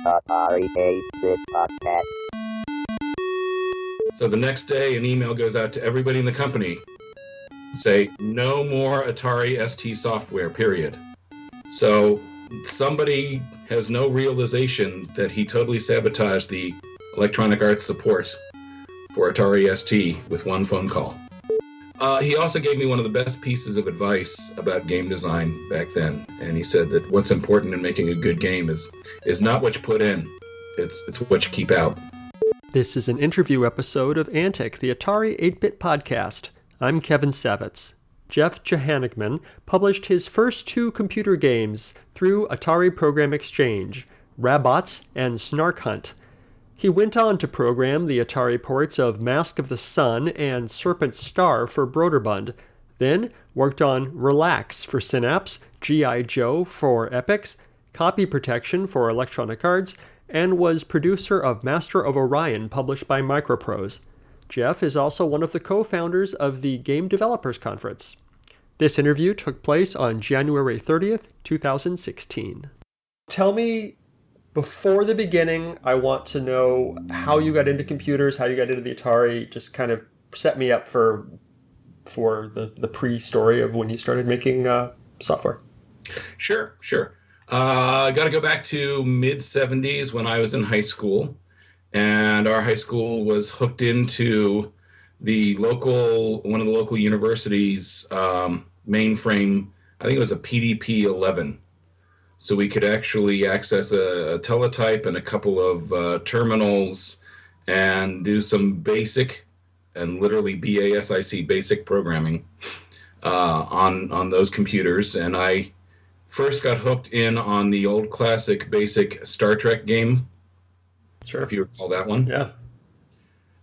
Atari 8-bit podcast. So the next day, an email goes out to everybody in the company. Say, no more Atari ST software, period. So somebody has no realization that he totally sabotaged the Electronic Arts support for Atari ST with one phone call. He also gave me one of the best pieces of advice about game design back then. And he said that what's important in making a good game is not what you put in, it's what you keep out. This is an interview episode of Antic, the Atari 8-bit podcast. I'm Kevin Savitz. Jeff Johannigman published his first two computer games through Atari Program Exchange, Rabbotz and Snark Hunt. He went on to program the Atari ports of Mask of the Sun and Serpent Star for Broderbund, then worked on Relax for Synapse, G.I. Joe for EPYX, Copy Protection for Electronic Arts, and was producer of Master of Orion, published by MicroProse. Jeff is also one of the co-founders of the Game Developers Conference. This interview took place on January 30th, 2016. Tell me, before the beginning, I want to know how you got into computers, how you got into the Atari. Just kind of set me up for the pre-story of when you started making software. Sure. I got to go back to mid-'70s when I was in high school, and our high school was hooked into one of the local universities' mainframe. I think it was a PDP-11. So we could actually access a teletype and a couple of terminals and do some basic, and literally BASIC, basic programming on those computers. And I first got hooked in on the old classic basic Star Trek game. Sure. If you recall that one. Yeah.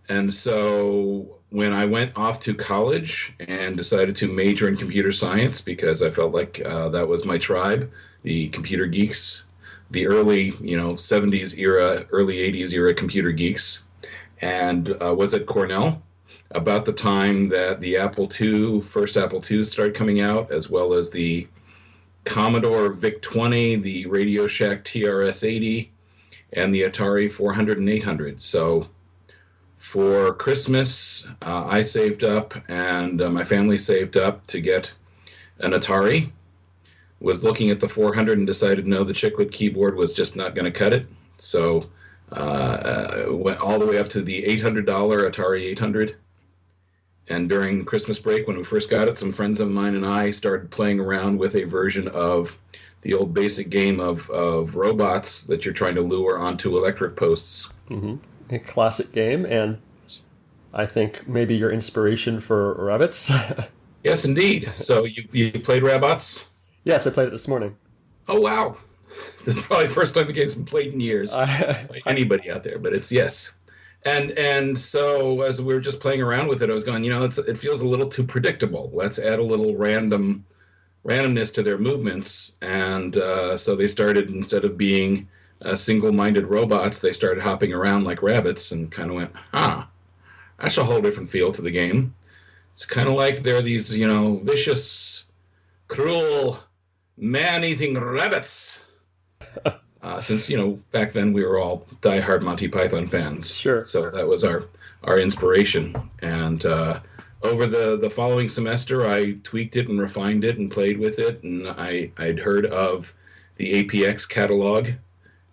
And so when I went off to college and decided to major in computer science because I felt like that was my tribe, the computer geeks, the early 70s era, early 80s era computer geeks, and was at Cornell about the time that the first Apple II started coming out, as well as the Commodore VIC-20, the Radio Shack TRS-80, and the Atari 400 and 800. So for Christmas, I saved up, and my family saved up to get an Atari. Was looking at the 400 and decided no, the chiclet keyboard was just not going to cut it. So went all the way up to the $800 Atari 800. And during Christmas break, when we first got it, some friends of mine and I started playing around with a version of the old basic game of robots that you're trying to lure onto electric posts. Mm-hmm. A classic game, and I think maybe your inspiration for Rabbotz. Yes, indeed. So you played Rabbotz? Yes, I played it this morning. Oh, wow. This is probably the first time the game's been played in years by anybody out there, but it's yes. And so as we were just playing around with it, I was going, it feels a little too predictable. Let's add a little randomness to their movements. And so they started, instead of being single-minded robots, they started hopping around like rabbits and kind of went, that's a whole different feel to the game. It's kind of like they're these, vicious, cruel, man-eating rabbits. Since, back then we were all diehard Monty Python fans. Sure. So that was our inspiration. And over the following semester, I tweaked it and refined it and played with it. And I'd heard of the APX catalog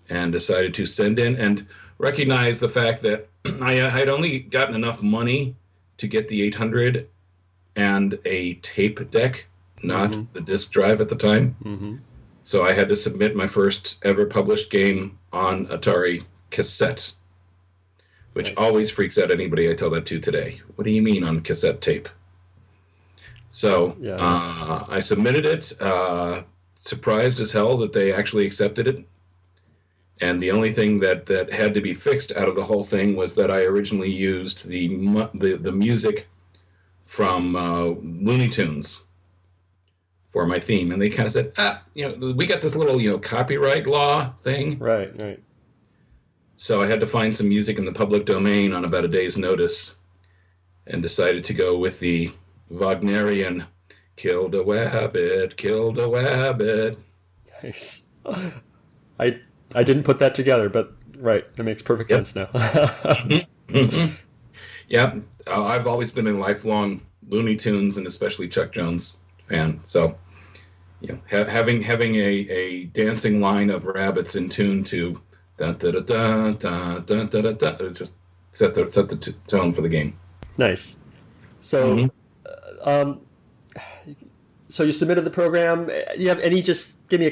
and decided to send in and recognize the fact that I'd only gotten enough money to get the 800 and a tape deck, not the disk drive at the time. Mm-hmm. So I had to submit my first ever published game on Atari cassette, which always freaks out anybody I tell that to today. What do you mean on cassette tape? So I submitted it, surprised as hell that they actually accepted it. And the only thing that had to be fixed out of the whole thing was that I originally used the music from Looney Tunes for my theme, and they kind of said, we got this little, copyright law thing. Right. So I had to find some music in the public domain on about a day's notice, and decided to go with the Wagnerian "Killed a Wabbit, Killed a Wabbit." Nice. I I didn't put that together, but right, it makes perfect Yep. sense now. Mhm. Yeah, I've always been a lifelong Looney Tunes and especially Chuck Jones fan. So, having a dancing line of rabbits in tune to da da da da da da da da, da it just set the tone for the game. Nice. So, Hmm. um, so you submitted the program. You have any? Just give me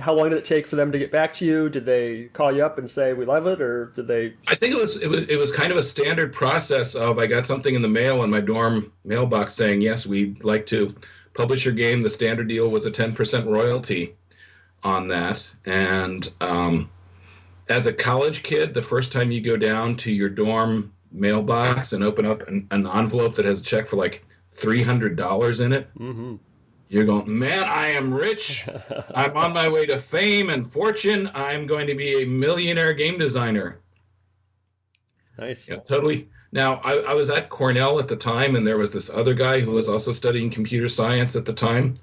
how long did it take for them to get back to you? Did they call you up and say we love it, or did they? I think it was kind of a standard process of I got something in the mail in my dorm mailbox saying yes, we'd like to publish your game. The standard deal was a 10% royalty on that, and as a college kid, the first time you go down to your dorm mailbox and open up an envelope that has a check for like $300 in it, Mm-hmm. you're going, man, I am rich. I'm on my way to fame and fortune. I'm going to be a millionaire game designer. Nice. Yeah, totally. Now, I was at Cornell at the time, and there was this other guy who was also studying computer science at the time,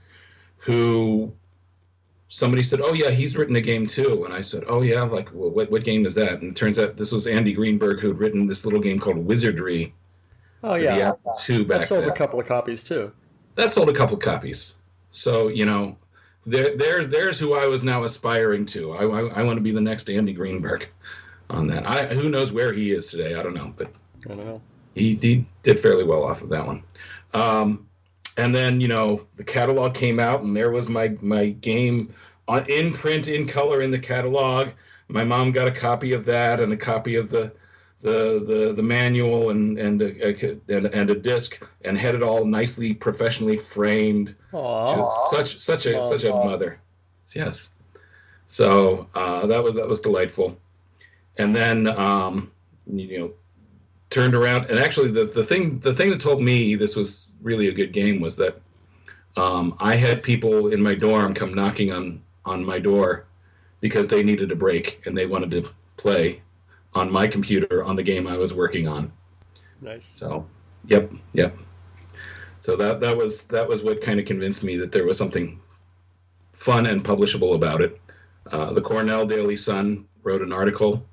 who somebody said, oh, yeah, he's written a game too. And I said, oh, yeah, like, well, what game is that? And it turns out this was Andy Greenberg, who had written this little game called Wizardry Oh for the yeah, Apple II that back sold a then. couple of copies too. That sold a couple copies. So, there's who I was now aspiring to. I want to be the next Andy Greenberg on that. Who knows where he is today? I don't know, but I don't know. he did fairly well off of that one. And then, the catalog came out, and there was my game in print, in color in the catalog. My mom got a copy of that and a copy of the manual and a disc, and had it all nicely professionally framed. She Aww. was such a mother. Yes. So that was delightful. And then turned around, and actually the thing that told me this was really a good game was that I had people in my dorm come knocking on my door because they needed a break and they wanted to play on my computer on the game I was working on. Nice. So, yep. So that was what kind of convinced me that there was something fun and publishable about it. The Cornell Daily Sun wrote an article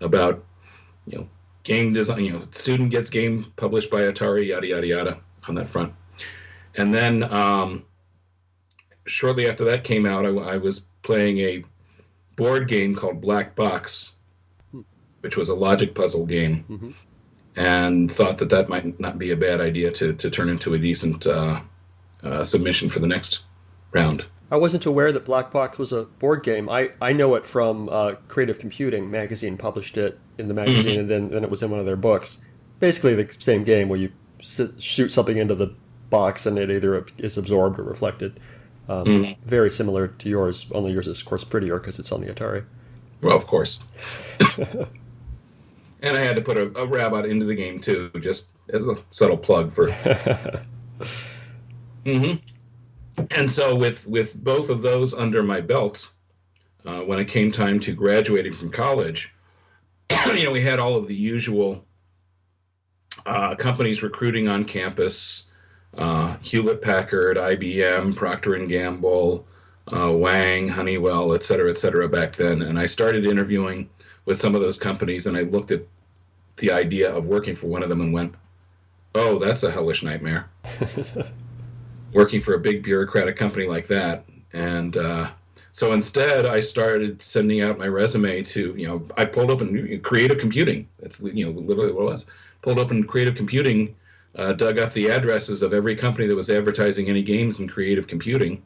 about game design. Student gets game published by Atari, yada yada yada, on that front. And then shortly after that came out, I was playing a board game called Black Box, which was a logic puzzle game, Mm-hmm. and thought that might not be a bad idea to turn into a decent submission for the next round. I wasn't aware that Black Box was a board game. I know it from Creative Computing magazine published it in the magazine, and then it was in one of their books. Basically the same game where you shoot something into the box and it either is absorbed or reflected. Very similar to yours, only yours is, of course, prettier because it's on the Atari. Well, of course. And I had to put a Rabbot into the game, too, just as a subtle plug for... Mm-hmm. And so with both of those under my belt, when it came time to graduating from college, we had all of the usual companies recruiting on campus, Hewlett-Packard, IBM, Procter & Gamble, Wang, Honeywell, et cetera, back then. And I started interviewing with some of those companies, and I looked at the idea of working for one of them and went, oh, that's a hellish nightmare. Working for a big bureaucratic company like that. And so instead, I started sending out my resume to, I pulled open Creative Computing. That's, literally what it was. Pulled open Creative Computing, dug up the addresses of every company that was advertising any games in Creative Computing,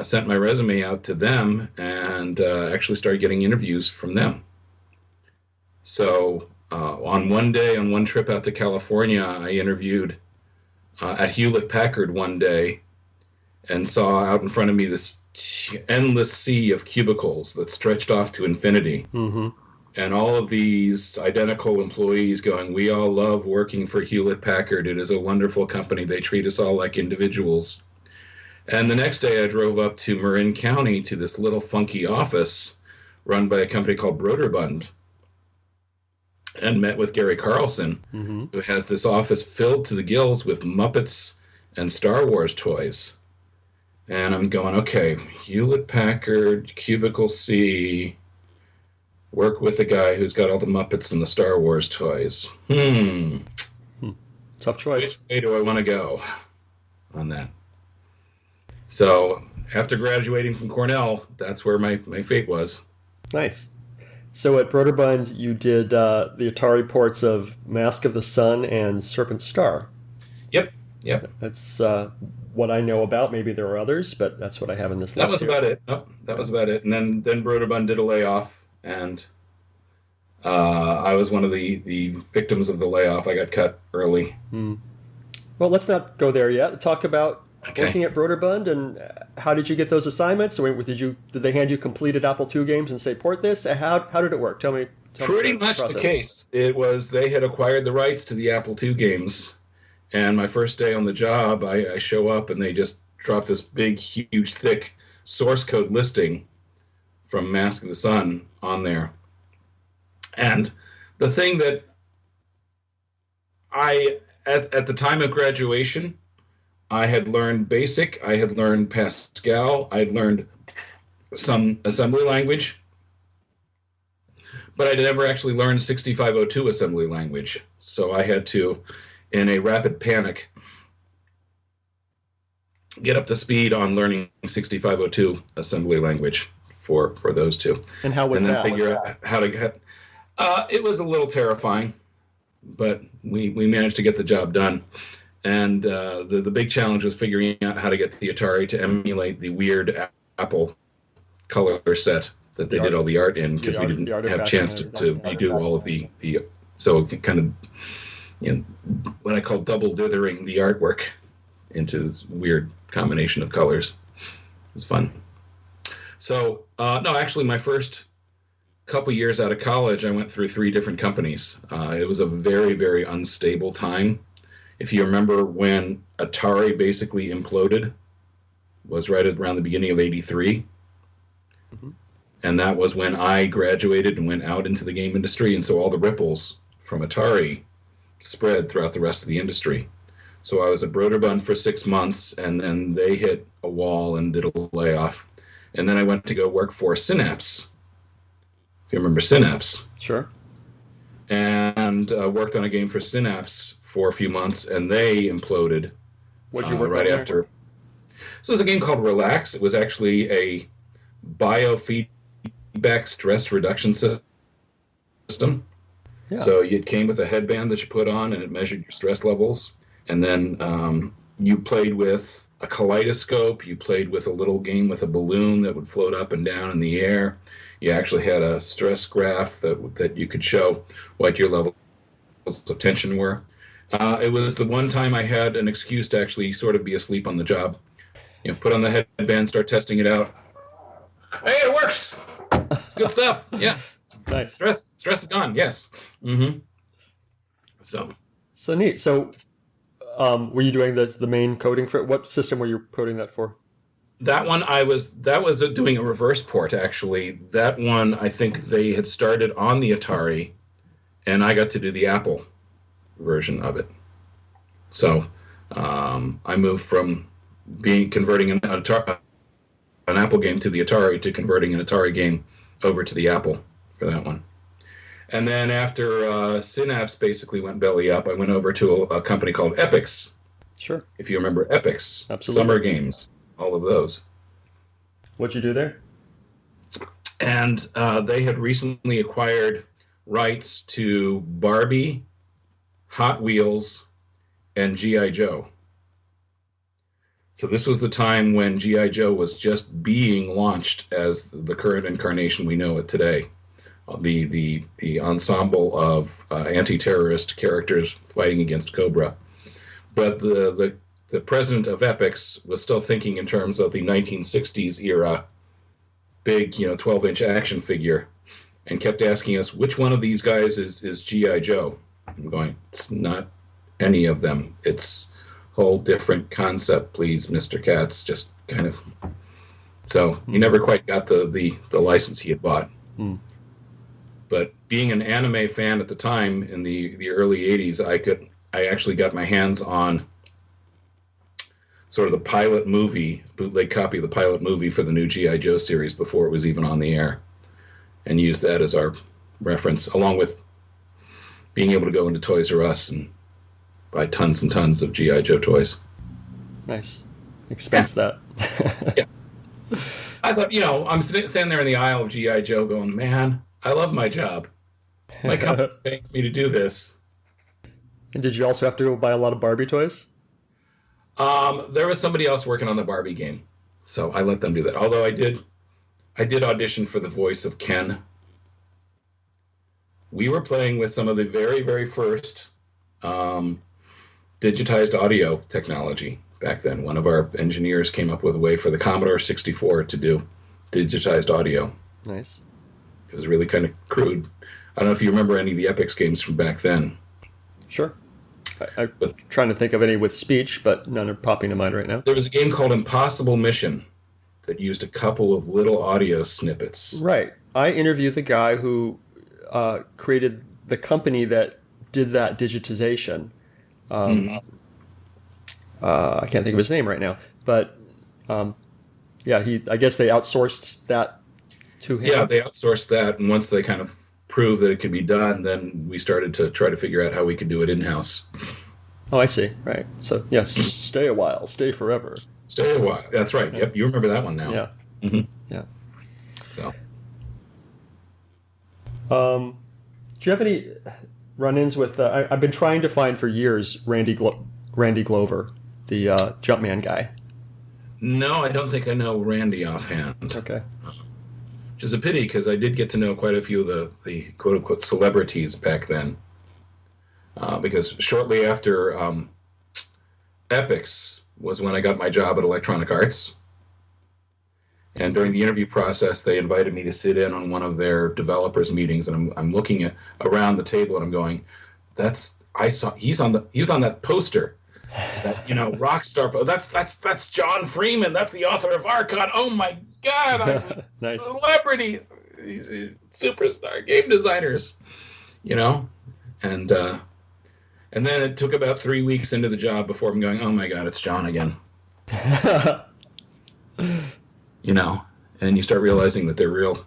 sent my resume out to them, and actually started getting interviews from them. So on one trip out to California, I interviewed at Hewlett-Packard one day and saw out in front of me this endless sea of cubicles that stretched off to infinity. Mm-hmm. And all of these identical employees going, we all love working for Hewlett-Packard. It is a wonderful company. They treat us all like individuals. And the next day I drove up to Marin County to this little funky office run by a company called Broderbund, and met with Gary Carlson, Mm-hmm. who has this office filled to the gills with Muppets and Star Wars toys. And I'm going, okay, Hewlett-Packard, Cubicle C, work with the guy who's got all the Muppets and the Star Wars toys. Tough choice. Which way do I want to go on that? So after graduating from Cornell, that's where my fate was. Nice. So at Broderbund, you did the Atari ports of Mask of the Sun and Serpent Star. Yep. That's what I know about. Maybe there are others, but that's what I have in this list. That was about it. Oh, that was about it. And then Broderbund did a layoff, and I was one of the victims of the layoff. I got cut early. Well, let's not go there yet. Talk about working at Broderbund, and how did you get those assignments? So did they hand you completed Apple II games and say, port this? How did it work? Tell me. Pretty much the case. It was they had acquired the rights to the Apple II games, and my first day on the job, I show up and they just drop this big, huge, thick source code listing from Mask of the Sun on there. And the thing that at the time of graduation, I had learned BASIC, I had learned Pascal, I had learned some assembly language, but I'd never actually learned 6502 assembly language. So I had to, in a rapid panic, get up to speed on learning 6502 assembly language for those two. And how was that? And that? then figure out how to get... it was a little terrifying, but we managed to get the job done. And the big challenge was figuring out how to get the Atari to emulate the weird Apple color set that they did all the art in, because we didn't have a chance to redo all of the so kind of, what I call double dithering the artwork into this weird combination of colors. It was fun. So, no, actually my first couple years out of college, I went through 3 different companies. It was a very, very unstable time. If you remember when Atari basically imploded, was right around the beginning of '83. Mm-hmm. And that was when I graduated and went out into the game industry, and so all the ripples from Atari spread throughout the rest of the industry. So I was at Broderbund for 6 months, and then they hit a wall and did a layoff. And then I went to go work for Synapse. If you remember Synapse. Sure. And worked on a game for Synapse for a few months, and they imploded. What'd you work right on after? So it was a game called Relax. It was actually a biofeedback stress reduction system. Yeah. So it came with a headband that you put on, and it measured your stress levels. And then you played with a kaleidoscope. You played with a little game with a balloon that would float up and down in the air. You actually had a stress graph that you could show what your levels of tension were. It was the one time I had an excuse to actually sort of be asleep on the job. Put on the headband, start testing it out. Hey, it works! It's good stuff. Yeah. Nice. Stress is gone, yes. Mm-hmm. So neat. So were you doing the main coding for it? What system were you coding that for? That one that was doing a reverse port, actually. That one, I think they had started on the Atari, and I got to do the Apple version of it. So I moved from converting an Apple game to the Atari to converting an Atari game over to the Apple for that one. And then after Synapse basically went belly up, I went over to a company called EPYX. Sure. If you remember EPYX. Absolutely. Summer games. All of those. What'd you do there? And they had recently acquired rights to Barbie, Hot Wheels, and G.I. Joe. So this was the time when G.I. Joe was just being launched as the current incarnation we know it today. The ensemble of anti-terrorist characters fighting against Cobra. But the president of EPYX was still thinking in terms of the 1960s era, big, 12-inch action figure, and kept asking us, which one of these guys is G.I. Joe? I'm going, it's not any of them. It's a whole different concept, please, Mr. Katz. Just kind of... So he never quite got the license he had bought. Mm. But being an anime fan at the time, in the early 80s, I actually got my hands on sort of the pilot movie, bootleg copy of the pilot movie for the new G.I. Joe series before it was even on the air, and used that as our reference, along with being able to go into Toys R Us and buy tons and tons of G.I. Joe toys. Nice. Expense that. Yeah. I thought, I'm standing there in the aisle of G.I. Joe going, man, I love my job. My company's paying me to do this. And did you also have to go buy a lot of Barbie toys? There was somebody else working on the Barbie game, so I let them do that. Although I did audition for the voice of Ken. We were playing with some of the very, very first digitized audio technology back then. One of our engineers came up with a way for the Commodore 64 to do digitized audio. Nice. It was really kind of crude. I don't know if you remember any of the EPYX games from back then. Sure. I'm trying to think of any with speech, but none are popping to mind right now. There was a game called Impossible Mission that used a couple of little audio snippets. Right. I interviewed the guy who created the company that did that digitization. I can't think of his name right now, but I guess they outsourced that to him. Yeah, they outsourced that, and once they kind of proved that it could be done, then we started to try to figure out how we could do it in-house. Oh, I see. Right. So, yes, stay a while, stay forever. Stay a while. That's right. Yep, you remember that one now. Yeah. Mm-hmm. Yeah. So. Do you have any run-ins with? I've been trying to find for years Randy Glover, the Jumpman guy. No, I don't think I know Randy offhand. Okay. Which is a pity, because I did get to know quite a few of the quote-unquote celebrities back then. Because shortly after EPYX was when I got my job at Electronic Arts. And during the interview process, they invited me to sit in on one of their developers meetings, and I'm looking at around the table, and I'm going, he's on that poster, that Rockstar. That's John Freeman. That's the author of Archon. Oh my God! Nice. Celebrities, these superstar game designers, and then it took about 3 weeks into the job before I'm going, oh my God, it's John again. And you start realizing that they're real,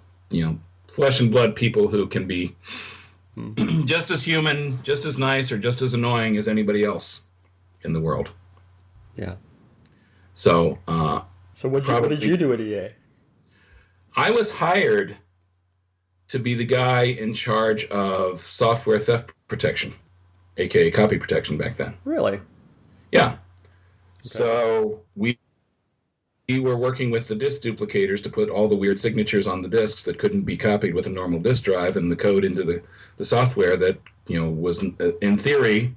flesh and blood people who can be just as human, just as nice, or just as annoying as anybody else in the world. Yeah. So, what did you do at EA? I was hired to be the guy in charge of software theft protection, aka copy protection back then. Really? Yeah. Okay. So we were working with the disk duplicators to put all the weird signatures on the disks that couldn't be copied with a normal disk drive, and the code into the software that was in theory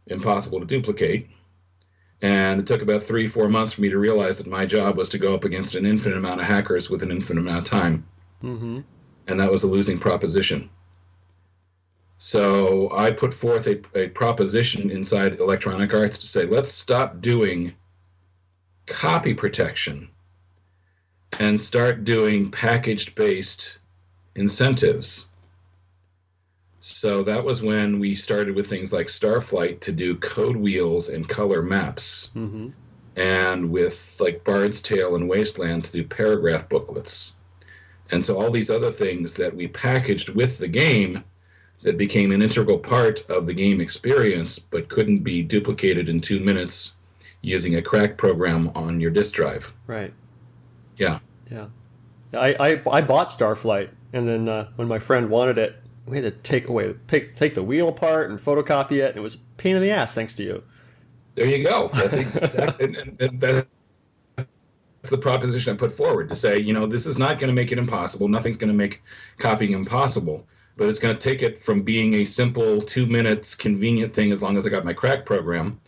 impossible to duplicate. And it took about 3-4 months for me to realize that my job was to go up against an infinite amount of hackers with an infinite amount of time. Mm-hmm. And that was a losing proposition. So I put forth a proposition inside Electronic Arts to say, let's stop doing copy protection and start doing package-based incentives. So that was when we started with things like Starflight to do code wheels and color maps, mm-hmm. and with like Bard's Tale and Wasteland to do paragraph booklets. And so all these other things that we packaged with the game that became an integral part of the game experience but couldn't be duplicated in 2 minutes using a crack program on your disk drive. Right. Yeah. Yeah. I bought Starflight, and then when my friend wanted it, we had to take the wheel apart and photocopy it, and it was a pain in the ass, thanks to you. There you go. That's exactly, and that's the proposition I put forward, to say, this is not going to make it impossible. Nothing's going to make copying impossible, but it's going to take it from being a simple 2 minutes convenient thing, as long as I got my crack program,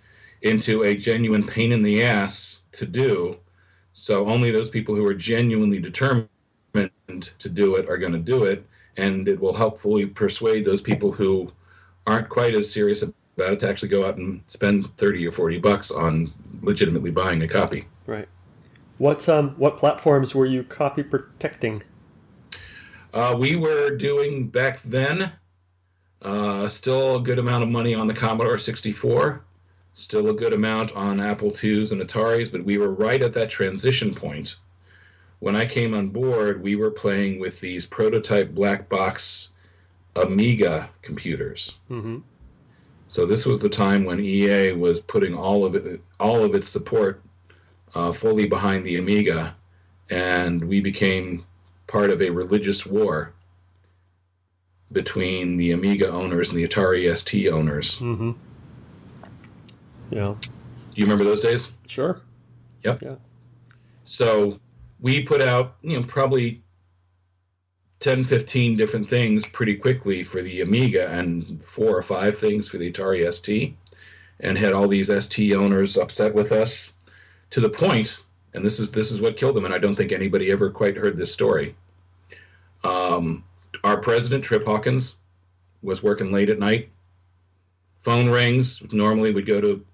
into a genuine pain in the ass to do. So only those people who are genuinely determined to do it are going to do it, and it will helpfully persuade those people who aren't quite as serious about it to actually go out and spend $30 or $40 on legitimately buying a copy. Right. What platforms were you copy protecting? We were doing back then still a good amount of money on the Commodore 64. still a good amount on Apple IIs and Ataris, but we were right at that transition point. When I came on board, we were playing with these prototype black box Amiga computers. Mm-hmm. So this was the time when EA was putting all of its support fully behind the Amiga, and we became part of a religious war between the Amiga owners and the Atari ST owners. Mm-hmm. Yeah. Do you remember those days? Sure. Yep. Yeah. So we put out, probably 10, 15 different things pretty quickly for the Amiga and 4 or 5 things for the Atari ST, and had all these ST owners upset with us to the point, and this is what killed them, and I don't think anybody ever quite heard this story. Our president, Trip Hawkins, was working late at night. Phone rings. Normally would go to,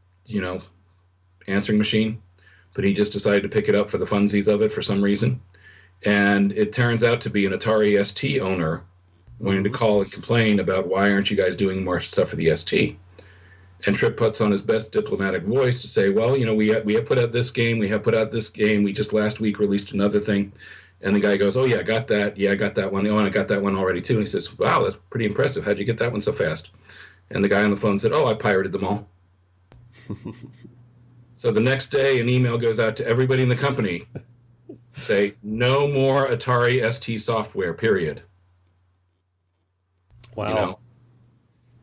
answering machine, but he just decided to pick it up for the funsies of it for some reason. And it turns out to be an Atari ST owner wanting to call and complain about, why aren't you guys doing more stuff for the ST? And Trip puts on his best diplomatic voice to say, well, we have put out this game, we just last week released another thing. And the guy goes, oh, yeah, I got that. Yeah, I got that one. Oh, and I got that one already, too. And he says, wow, that's pretty impressive. How'd you get that one so fast? And the guy on the phone said, oh, I pirated them all. So the next day, an email goes out to everybody in the company. Say, no more Atari ST software, period. Wow.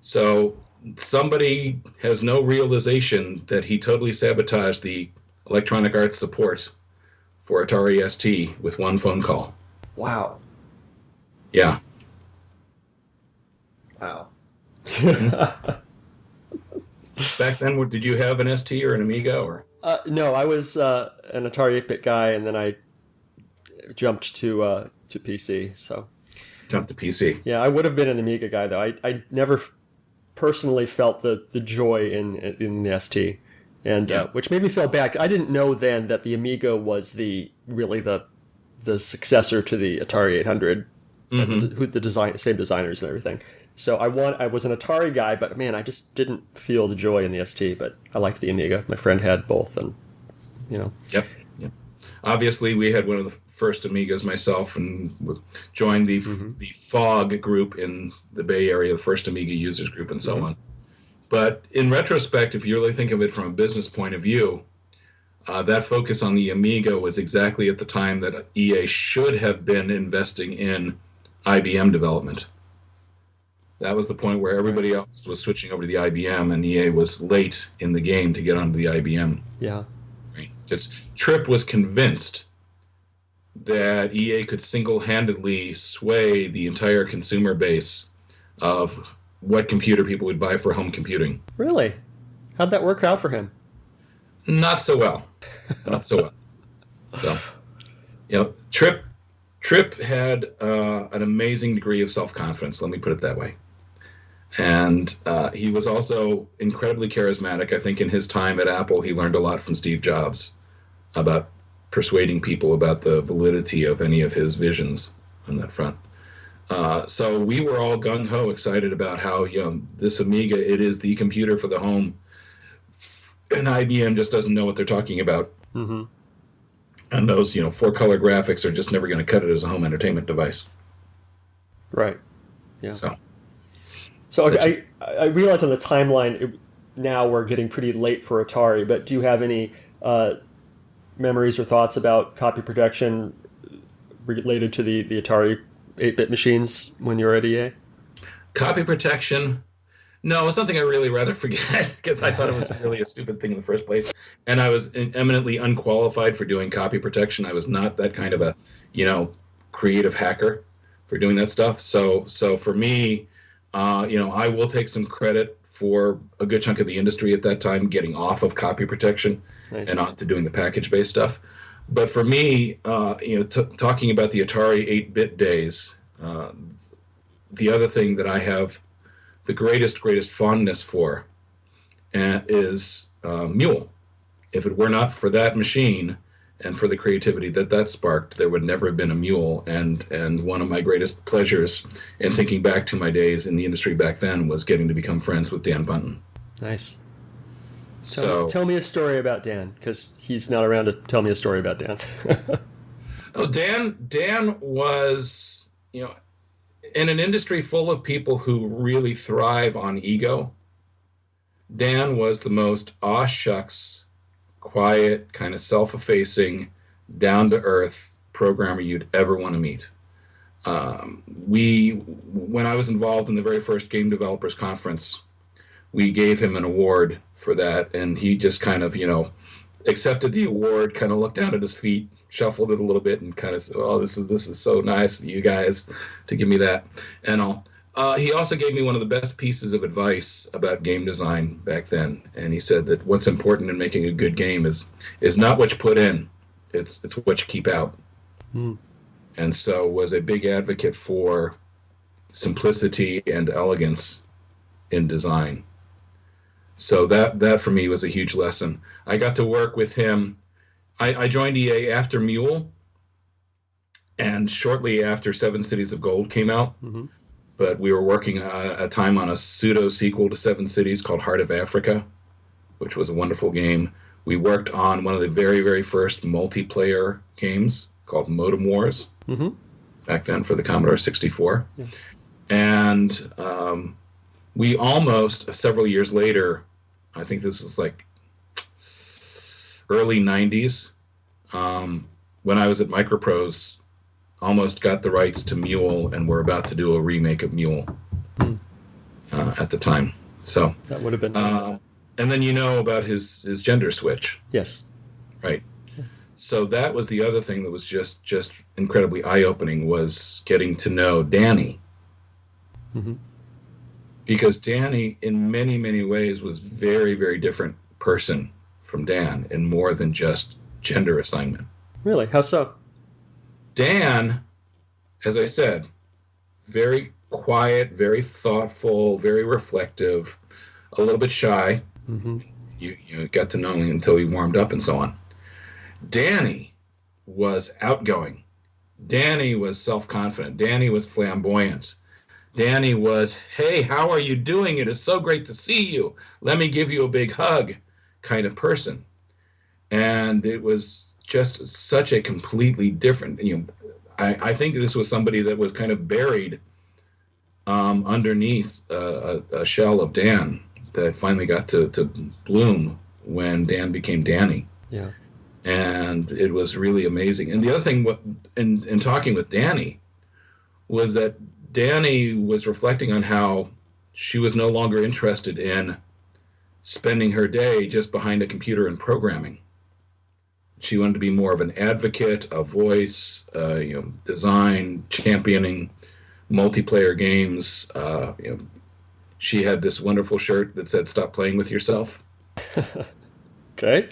So somebody has no realization that he totally sabotaged the Electronic Arts support for Atari ST with one phone call. Wow. Yeah. Wow. Back then, did you have an ST or an Amiga? Or No, I was an Atari 8-bit guy, and then I jumped to PC. So jumped to PC. Yeah, I would have been an Amiga guy, though. I never personally felt the joy in the ST. And which made me feel bad. I didn't know then that the Amiga was really the successor to the Atari 800, Mm-hmm. Same designers and everything. So I was an Atari guy, but man, I just didn't feel the joy in the ST. But I liked the Amiga. My friend had both, and Yep. Obviously, we had one of the first Amigas myself, and joined the FOG group in the Bay Area, the first Amiga users group, and so on. But in retrospect, if you really think of it from a business point of view, that focus on the Amiga was exactly at the time that EA should have been investing in IBM development. That was the point where everybody else was switching over to the IBM, and EA was late in the game to get onto the IBM. Yeah. Right? Because Tripp was convinced that EA could single-handedly sway the entire consumer base of what computer people would buy for home computing. Really? How'd that work out for him? Not so well. Not so well. So, Tripp had an amazing degree of self-confidence, let me put it that way. And he was also incredibly charismatic. I think in his time at Apple, he learned a lot from Steve Jobs about persuading people about the validity of any of his visions on that front. So we were all gung-ho excited about how this Amiga, it is the computer for the home, and IBM just doesn't know what they're talking about. Mm-hmm. And those 4-color graphics are just never going to cut it as a home entertainment device. Right. Yeah. So I realize on the timeline now we're getting pretty late for Atari, but do you have any memories or thoughts about copy protection related to the Atari 8-bit machines when you were at EA? Copy protection? No, it's something I really rather forget, because I thought it was really a stupid thing in the first place. And I was eminently unqualified for doing copy protection. I was not that kind of a, creative hacker for doing that stuff. So for me, I will take some credit for a good chunk of the industry at that time getting off of copy protection and on to doing the package-based stuff. But for me, talking about the Atari 8-bit days, the other thing that I have the greatest fondness for is Mule. If it were not for that machine and for the creativity that sparked, there would never have been a Mule. And one of my greatest pleasures in thinking back to my days in the industry back then was getting to become friends with Dan Bunten. Nice. Tell me a story about Dan, because he's not around to tell me a story about Dan. Oh, Dan was, in an industry full of people who really thrive on ego. Dan was the most aw shucks, quiet, kind of self-effacing, down-to-earth programmer you'd ever want to meet. When I was involved in the very first Game Developers Conference, we gave him an award for that, and he just kind of, accepted the award, kind of looked down at his feet, shuffled it a little bit, and kind of said, "Oh, this is so nice of you guys to give me that," and all. He also gave me one of the best pieces of advice about game design back then, and he said that what's important in making a good game is not what you put in, it's what you keep out. And so was a big advocate for simplicity and elegance in design. So that for me was a huge lesson. I got to work with him. I joined EA after Mule, and shortly after Seven Cities of Gold came out. But we were working a time on a pseudo sequel to Seven Cities called Heart of Africa, which was a wonderful game. We worked on one of the very, very first multiplayer games called Modem Wars, back then for the Commodore 64. Yeah. And we almost, several years later, I think this is like early 90s, when I was at MicroProse, almost got the rights to Mule, and we're about to do a remake of Mule at the time. So that would have been nice. And then about his gender switch. Yes. Right. So that was the other thing that was just incredibly eye-opening, was getting to know Danny. Because Danny, in many, many ways, was very, very different person from Dan, in more than just gender assignment. Really? How so? Dan, as I said, very quiet, very thoughtful, very reflective, a little bit shy. You got to know him until he warmed up and so on. Danny was outgoing. Danny was self-confident. Danny was flamboyant. Danny was, "Hey, how are you doing? It is so great to see you. Let me give you a big hug," kind of person. And it was just such a completely different, I think this was somebody that was kind of buried underneath a shell of Dan that finally got to bloom when Dan became Danny. Yeah. And it was really amazing. And the other thing in talking with Danny was that Danny was reflecting on how she was no longer interested in spending her day just behind a computer and programming. She wanted to be more of an advocate, a voice, design, championing multiplayer games. She had this wonderful shirt that said, "Stop playing with yourself." Okay.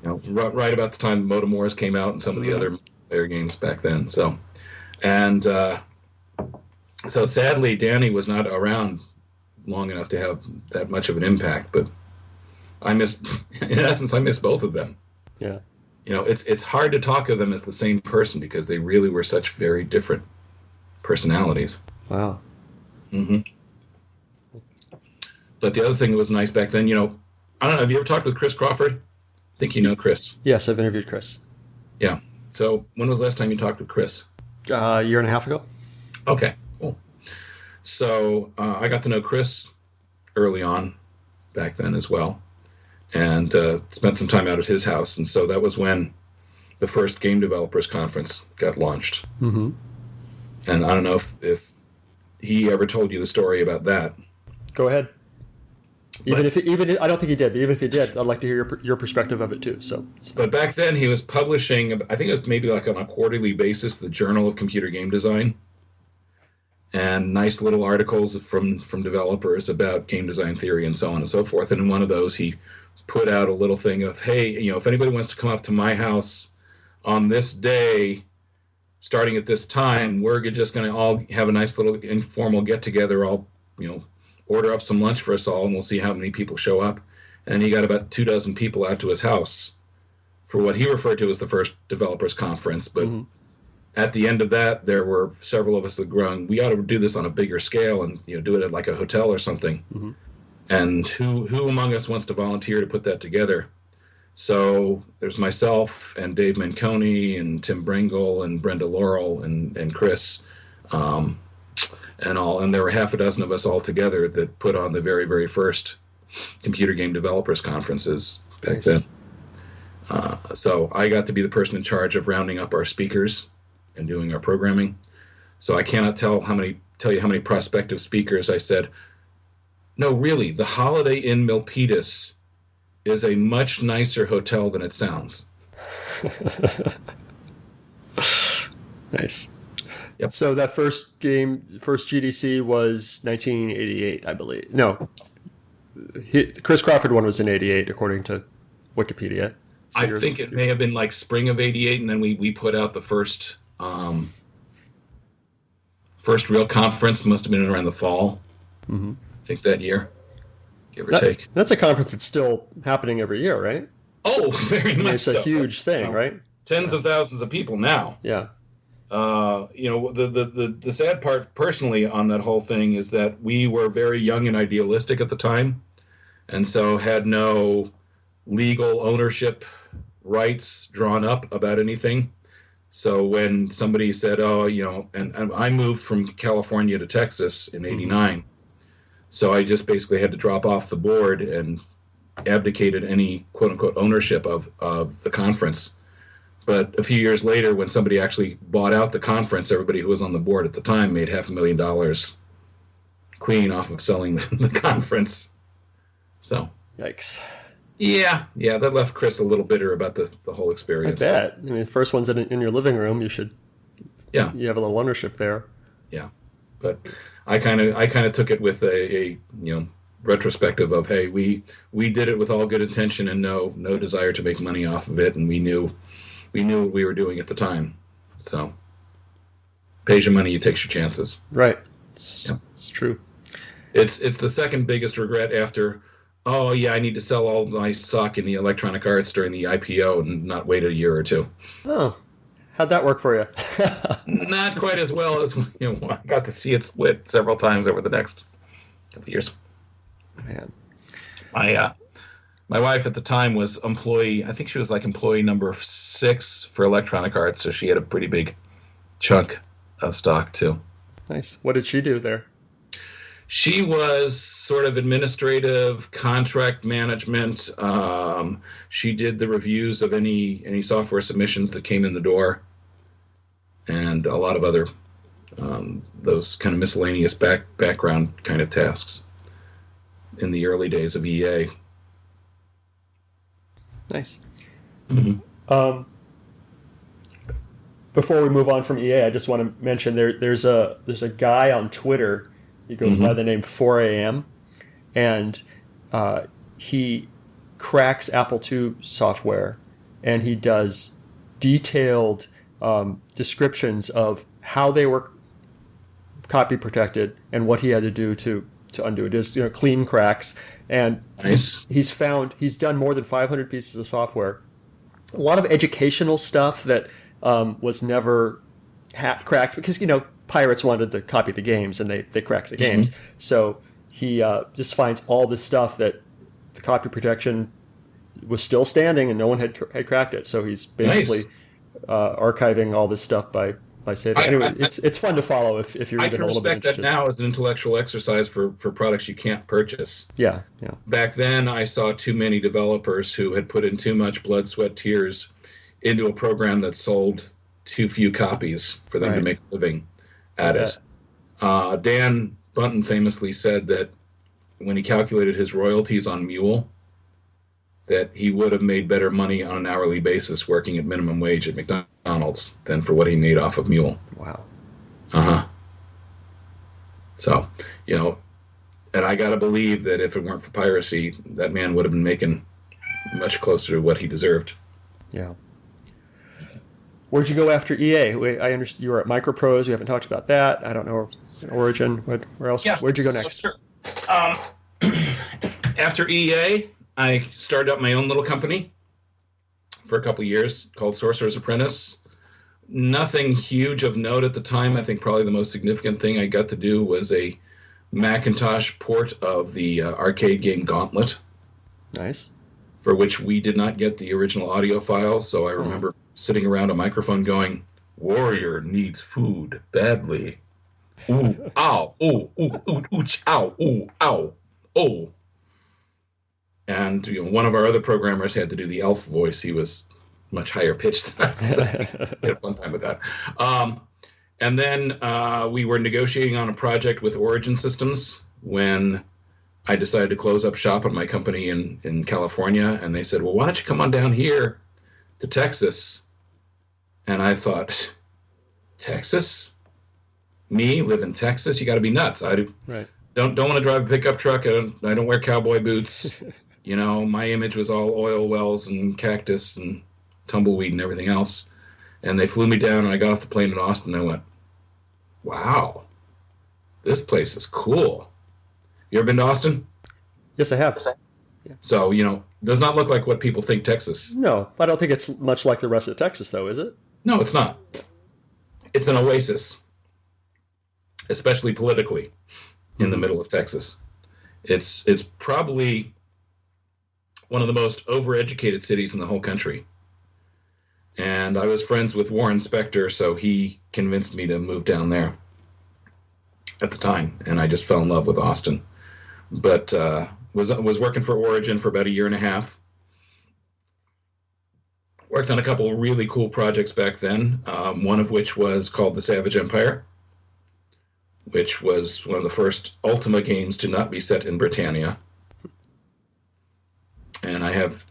Right about the time Modem Wars came out and some of the other multiplayer games back then. So sadly, Danny was not around long enough to have that much of an impact, but I miss both of them. Yeah. It's hard to talk of them as the same person, because they really were such very different personalities. Wow. But the other thing that was nice back then, I don't know, have you ever talked with Chris Crawford? I think you know Chris. Yes, I've interviewed Chris. Yeah. So when was the last time you talked with Chris? A year and a half ago. Okay, cool. So I got to know Chris early on back then as well, and spent some time out at his house. And so that was when the first Game Developers Conference got launched. And I don't know if he ever told you the story about that. Go ahead. I don't think he did, but even if he did, I'd like to hear your perspective of it too. So, but back then he was publishing, I think it was maybe like on a quarterly basis, the Journal of Computer Game Design, and nice little articles from developers about game design theory and so on and so forth. And in one of those, he put out a little thing of, "Hey, if anybody wants to come up to my house on this day, starting at this time, we're just going to all have a nice little informal get together. I'll, order up some lunch for us all, and we'll see how many people show up." And he got about 24 people out to his house for what he referred to as the first developers conference. But at the end of that, there were several of us that grown, we ought to do this on a bigger scale and do it at like a hotel or something. And who among us wants to volunteer to put that together? So there's myself and Dave Manconi and Tim Bringle and Brenda Laurel and Chris, and there were half a dozen of us all together that put on the very, very first computer game developers conferences back then. So I got to be the person in charge of rounding up our speakers and doing our programming. So I cannot tell you how many prospective speakers I said, no, really, the Holiday Inn Milpitas is a much nicer hotel than it sounds. Nice. Yep. So that first GDC was 1988, I believe. No, Chris Crawford one was in 88, according to Wikipedia. So I think it may have been like spring of 88, and then we put out the first real conference, must have been around the fall. Mm-hmm. I think that year, give or take. That's a conference that's still happening every year, right? Oh, very much it's so. It's a huge thing, right? Tens of thousands of people now. Yeah. The sad part personally on that whole thing is that we were very young and idealistic at the time, and so had no legal ownership rights drawn up about anything. So when somebody said, and I moved from California to Texas in '89, so I just basically had to drop off the board and abdicated any quote-unquote ownership of the conference. But a few years later, when somebody actually bought out the conference, everybody who was on the board at the time made $500,000 clean off of selling the conference. So, yikes. Yeah, that left Chris a little bitter about the whole experience. I bet. I mean, the first one's in your living room. You should. Yeah. You have a little ownership there. Yeah, but I kind of took it with a retrospective of, hey, we did it with all good intention and no desire to make money off of it, and we knew what we were doing at the time. So, pays your money, you takes your chances. Right. It's true. It's the second biggest regret after, oh yeah, I need to sell all my stock in the Electronic Arts during the IPO and not wait a year or two. Oh, how'd that work for you? Not quite as well as I got to see it split several times over the next couple of years. Man, my wife at the time was employee. I think she was like employee number 6 for Electronic Arts, so she had a pretty big chunk of stock too. Nice. What did she do there? She was sort of administrative, contract management. She did the reviews of any software submissions that came in the door, and a lot of other those kind of miscellaneous background kind of tasks in the early days of EA. Nice. Mm-hmm. Before we move on from EA, I just want to mention there's a guy on Twitter. He goes by the name 4am, and he cracks Apple II software, and he does detailed descriptions of how they were copy protected and what he had to do to undo it. Is clean cracks, and nice. He's done more than 500 pieces of software. A lot of educational stuff that was never cracked because pirates wanted to copy the games and they cracked the games. So he just finds all this stuff that the copy protection was still standing and no one had cracked it. So he's basically archiving all this stuff by saving. Anyway, it's fun to follow if you're even a little bit interested. I can respect that now as an intellectual exercise for products you can't purchase. Yeah. Back then, I saw too many developers who had put in too much blood, sweat, tears into a program that sold too few copies for them to make a living at it. Dan Bunten famously said that when he calculated his royalties on Mule, that he would have made better money on an hourly basis working at minimum wage at McDonald's than for what he made off of Mule. Wow. So, and I got to believe that if it weren't for piracy, that man would have been making much closer to what he deserved. Yeah. Where'd you go after EA? I understand you were at MicroProse. We haven't talked about that. I don't know Origin. Where else? Yeah, Where'd you go next? Sure. After EA, I started up my own little company for a couple of years called Sorcerer's Apprentice. Nothing huge of note at the time. I think probably the most significant thing I got to do was a Macintosh port of the arcade game Gauntlet, Nice. for which we did not get the original audio files. So I remember sitting around a microphone going, "Warrior needs food badly. Ooh, ow, ooh, ooh, ooh, ooh, ow, ooh, ow, oh." And one of our other programmers had to do the elf voice. He was much higher pitched than I, so we had a fun time with that. And then we were negotiating on a project with Origin Systems when I decided to close up shop on my company in California. And they said, "Well, why don't you come on down here to Texas?" And I thought, Texas? Me live in Texas? You got to be nuts. I don't want to drive a pickup truck. I don't wear cowboy boots. My image was all oil wells and cactus and tumbleweed and everything else. And they flew me down, and I got off the plane in Austin, and I went, wow, this place is cool. You ever been to Austin? Yes, I have. So, does not look like what people think Texas. No, I don't think it's much like the rest of Texas, though, is it? No, it's not. It's an oasis, especially politically, in the middle of Texas. It's probably one of the most overeducated cities in the whole country. And I was friends with Warren Spector, so he convinced me to move down there at the time, and I just fell in love with Austin. But was working for Origin for about a year and a half. Worked on a couple of really cool projects back then, one of which was called The Savage Empire, which was one of the first Ultima games to not be set in Britannia. And I have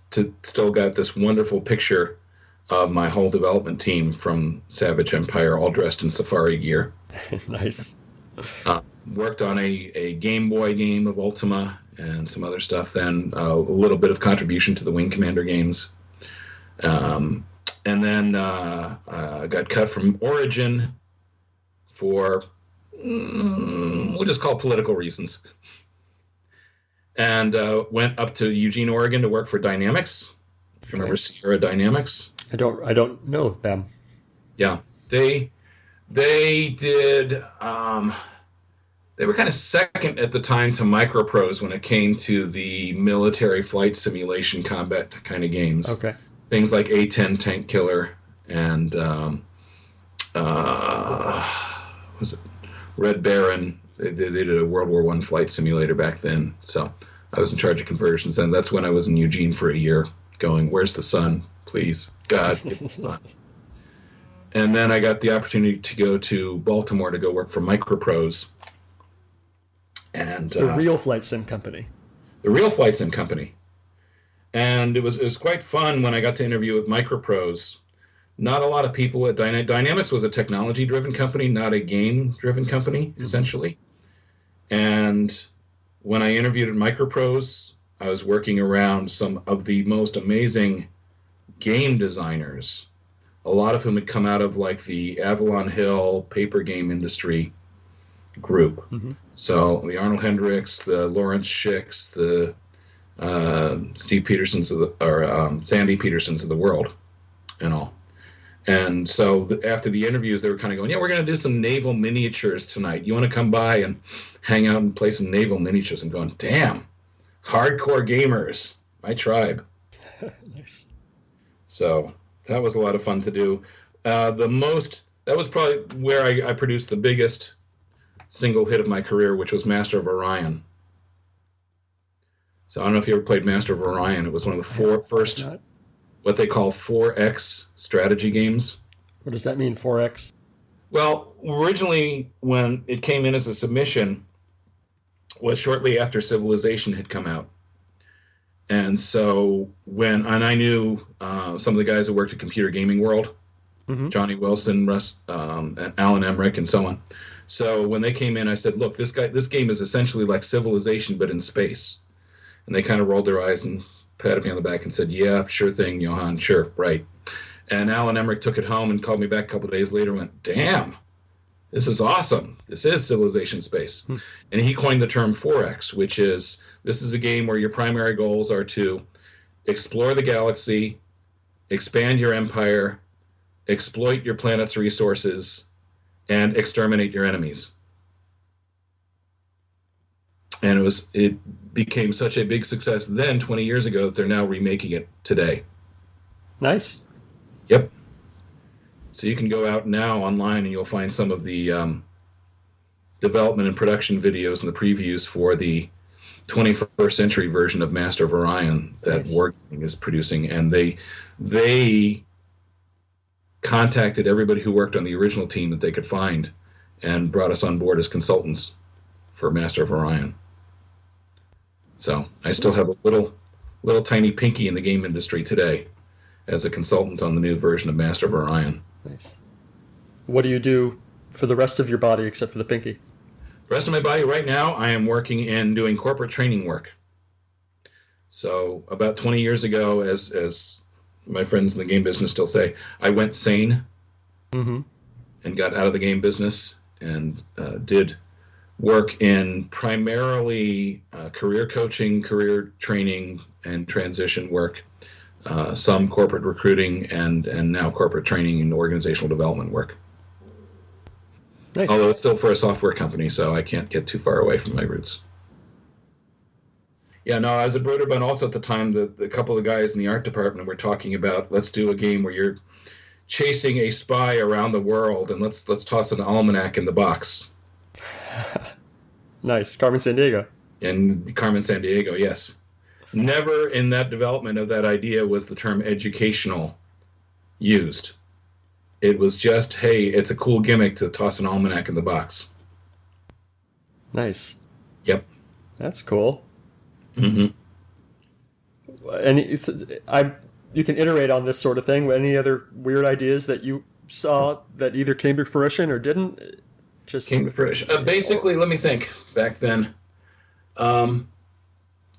still got this wonderful picture of my whole development team from Savage Empire, all dressed in safari gear. Nice. Worked on a Game Boy game of Ultima and some other stuff then, a little bit of contribution to the Wing Commander games. And then got cut from Origin for, we'll just call it political reasons. And went up to Eugene, Oregon to work for Dynamics. If you remember Sierra Dynamics. I don't know them. Yeah. They did, they were kind of second at the time to MicroProse when it came to the military flight simulation combat kind of games. Okay. Things like A-10 Tank Killer and was it Red Baron? They did a World War I flight simulator back then. So I was in charge of conversions, and that's when I was in Eugene for a year going, "Where's the sun? Please, God, give me the sun." And then I got the opportunity to go to Baltimore to go work for MicroProse. And The real flight sim company. The real flight sim company. And it was quite fun when I got to interview with MicroProse. Not a lot of people at Dynamics was a technology-driven company, not a game-driven company, essentially. And when I interviewed at MicroProse, I was working around some of the most amazing game designers, a lot of whom had come out of like the Avalon Hill paper game industry group. So the Arnold Hendricks, the Lawrence Schicks, the Steve Petersons Sandy Petersons of the world, and all. And so after the interviews, they were kind of going, "Yeah, we're going to do some naval miniatures tonight. You want to come by and hang out and play some naval miniatures?" And going, "Damn, hardcore gamers, my tribe." Nice. So that was a lot of fun to do. That was probably where I produced the biggest single hit of my career, which was Master of Orion. So I don't know if you ever played Master of Orion. It was one of the first, what they call 4X strategy games. What does that mean, 4X? Well, originally when it came in as a submission was shortly after Civilization had come out. And so I knew some of the guys that worked at Computer Gaming World, Johnny Wilson, and Alan Emmerich, and so on. So when they came in, I said, "Look, this game is essentially like Civilization, but in space." And they kind of rolled their eyes and patted me on the back and said, "Yeah, sure thing, Johann, sure, right." And Alan Emmerich took it home and called me back a couple of days later and went, "Damn, this is awesome. This is Civilization space." And he coined the term 4X, which is, this is a game where your primary goals are to explore the galaxy, expand your empire, exploit your planet's resources, and exterminate your enemies. And it became such a big success then, 20 years ago, that they're now remaking it today. Nice. Yep. So you can go out now online and you'll find some of the development and production videos and the previews for the 21st century version of Master of Orion that Nice. Wargaming is producing. And they contacted everybody who worked on the original team that they could find and brought us on board as consultants for Master of Orion. So I still have a little tiny pinky in the game industry today as a consultant on the new version of Master of Orion. Nice. What do you do for the rest of your body except for the pinky? The rest of my body right now, I am working and doing corporate training work. So about 20 years ago, as my friends in the game business still say, I went sane and got out of the game business and did work in primarily career coaching, career training, and transition work, some corporate recruiting, and now corporate training and organizational development work. Nice. Although it's still for a software company, so I can't get too far away from my roots. Yeah, no, I was at Broderbund also at the time. The couple of guys in the art department were talking about, let's do a game where you're chasing a spy around the world, and let's toss an almanac in the box. Nice. Carmen Sandiego. And Carmen Sandiego, yes. Never in that development of that idea was the term educational used. It was just, hey, it's a cool gimmick to toss an almanac in the box. Nice. Yep. That's cool. Mm-hmm. And you can iterate on this sort of thing. Any other weird ideas that you saw that either came to fruition or didn't? Just came to fruition. Basically, let me think. Back then, I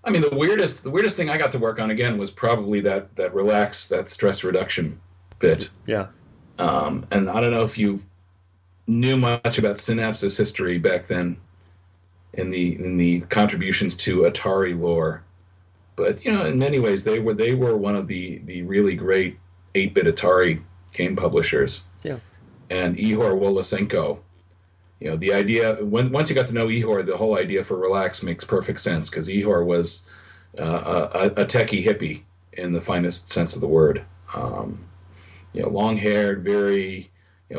mean, the weirdest thing I got to work on again was probably that relax, that stress reduction bit. Yeah. And I don't know if you knew much about Synapse's history back then in the contributions to Atari lore, but in many ways they were one of the really great 8-bit Atari game publishers. Yeah. And Ihor Wolosenko, the idea once you got to know Ihor, the whole idea for relax makes perfect sense, because Ihor was a techie hippie in the finest sense of the word. Long-haired, very,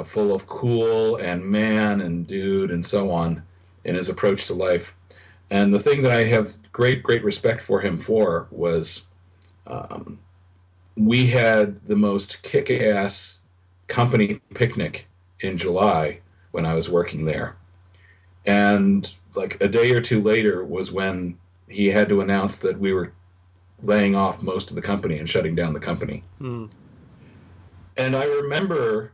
full of cool and man and dude and so on in his approach to life. And the thing that I have great respect for him for was we had the most kick-ass company picnic in July when I was working there. And like a day or two later was when he had to announce that we were laying off most of the company and shutting down the company. And I remember,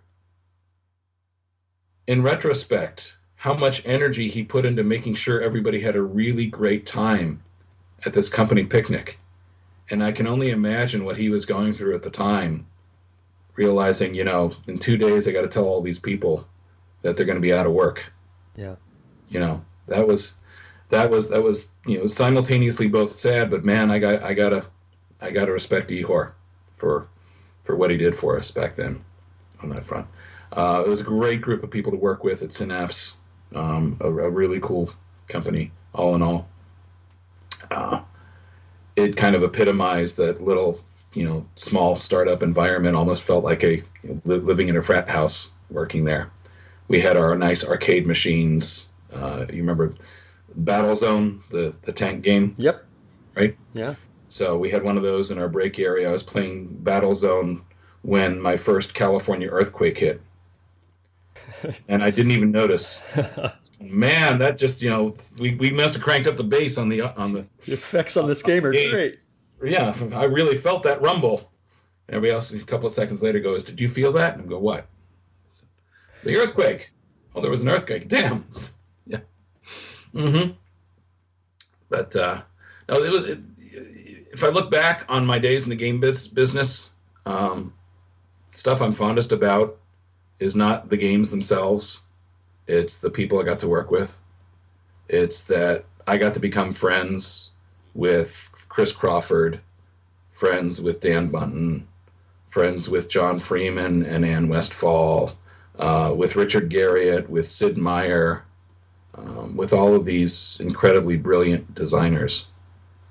in retrospect, how much energy he put into making sure everybody had a really great time at this company picnic. And I can only imagine what he was going through at the time, realizing, in 2 days I got to tell all these people that they're going to be out of work. Yeah. That was simultaneously both sad, but man, I gotta respect Ihor for what he did for us back then on that front. It was a great group of people to work with at Synapse, a really cool company, all in all. It kind of epitomized that little, small startup environment, almost felt like living in a frat house working there. We had our nice arcade machines. You remember Battlezone, the tank game? Yep. Right? Yeah. So we had one of those in our break area. I was playing Battlezone when my first California earthquake hit. And I didn't even notice. Man, that just, we must have cranked up the bass on the effects on this game are great. Yeah, I really felt that rumble. Everybody else a couple of seconds later goes, "Did you feel that?" And I go, "What?" "The earthquake." "Oh, there was an earthquake." Damn. Yeah. Mm-hmm. But no, if I look back on my days in the game business, stuff I'm fondest about is not the games themselves. It's the people I got to work with. It's that I got to become friends with Chris Crawford, friends with Dan Bunten, friends with John Freeman and Ann Westfall, with Richard Garriott, with Sid Meier, with all of these incredibly brilliant designers.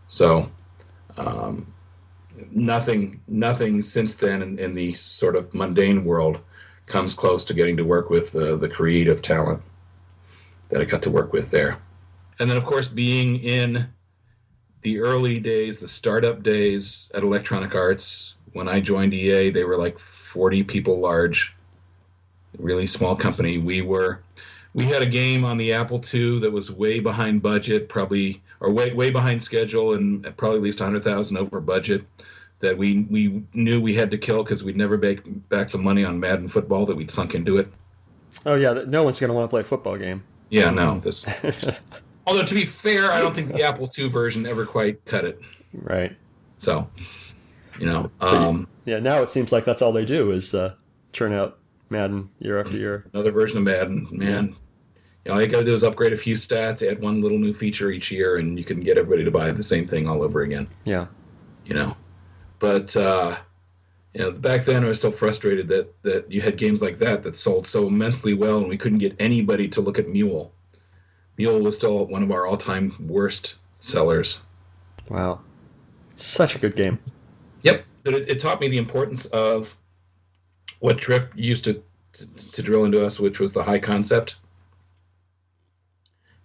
So nothing since then in the sort of mundane world comes close to getting to work with the creative talent that I got to work with there. And then, of course, being in the early days, the startup days at Electronic Arts, when I joined EA, they were like 40 people large, really small company. We had a game on the Apple II that was way behind budget, way behind schedule, and probably at least 100,000 over budget, that we knew we had to kill because we'd never make back the money on Madden football that we'd sunk into it. Oh yeah, no one's going to want to play a football game. Yeah, no. Although, to be fair, I don't think the Apple II version ever quite cut it. Right. So, now it seems like that's all they do is churn out Madden year after year. Another version of Madden, man. All you got to do is upgrade a few stats, add one little new feature each year, and you can get everybody to buy the same thing all over again. Yeah. But back then I was still frustrated that you had games like that sold so immensely well, and we couldn't get anybody to look at Mule. Mule was still one of our all-time worst sellers. Wow. Such a good game. Yep. But it taught me the importance of what Tripp used to drill into us, which was the high concept.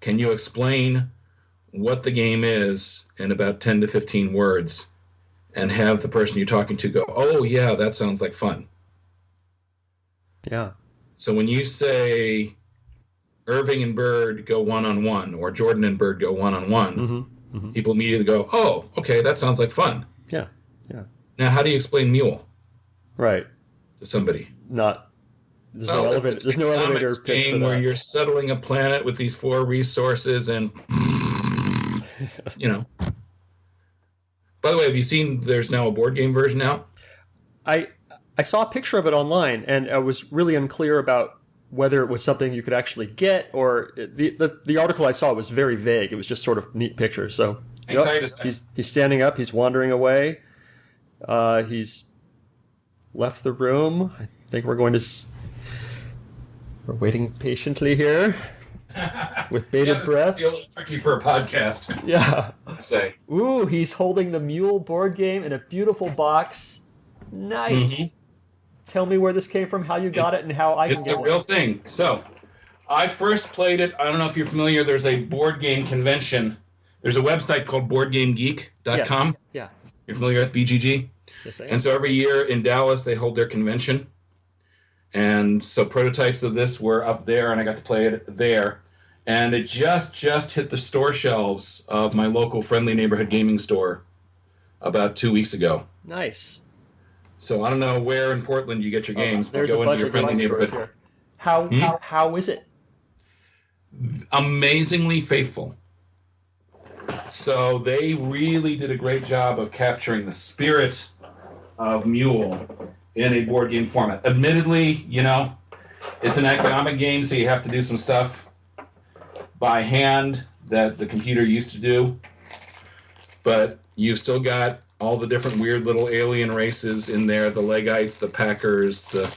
Can you explain what the game is in about 10 to 15 words and have the person you're talking to go, oh, yeah, that sounds like fun? Yeah. So when you say Irving and Bird go one-on-one, or Jordan and Bird go one-on-one, people immediately go, oh, okay, that sounds like fun. Yeah. Now, how do you explain Mule? Right. To somebody? There's no elevator pitch game where you're settling a planet with these 4 resources and, By the way, have you seen there's now a board game version out? I saw a picture of it online, and I was really unclear about whether it was something you could actually get, or the article I saw was very vague. It was just sort of neat pictures. So he's standing up. He's wandering away. He's left the room. I think we're waiting patiently here with bated breath. It's a little tricky for a podcast. Yeah. Let's say. Ooh, he's holding the Mule board game in a beautiful box. Nice. Mm-hmm. Tell me where this came from, how you got it, and how I can get it. It's the real thing. So, I first played it. I don't know if you're familiar. There's a board game convention. There's a website called BoardGameGeek.com. Yes. Yeah. You're familiar with BGG? Yes, I am. And so every year in Dallas, they hold their convention. And so prototypes of this were up there, and I got to play it there. And it just hit the store shelves of my local friendly neighborhood gaming store about 2 weeks ago. Nice. So I don't know where in Portland you get your games, but go into your friendly neighborhood. How is it? Amazingly faithful. So they really did a great job of capturing the spirit of Mule in a board game format. Admittedly, it's an economic game, so you have to do some stuff by hand that the computer used to do. But you've still got all the different weird little alien races in there, the Legites, the Packers, the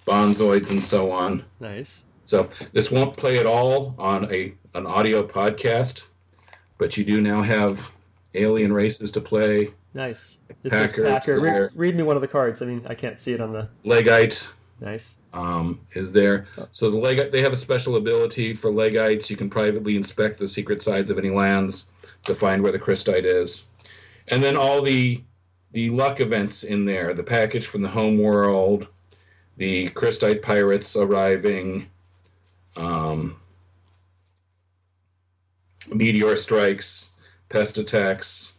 Bonzoids, and so on. Nice. So this won't play at all on an audio podcast, but you do now have alien races to play. Nice. Packers. Packer. Read me one of the cards. I mean, I can't see it on the... Legite. Nice. Is there. So the Legite, they have a special ability for Legites. You can privately inspect the secret sides of any lands to find where the Christite is. And then all the luck events in there, the package from the home world, the Christite pirates arriving, meteor strikes, pest attacks,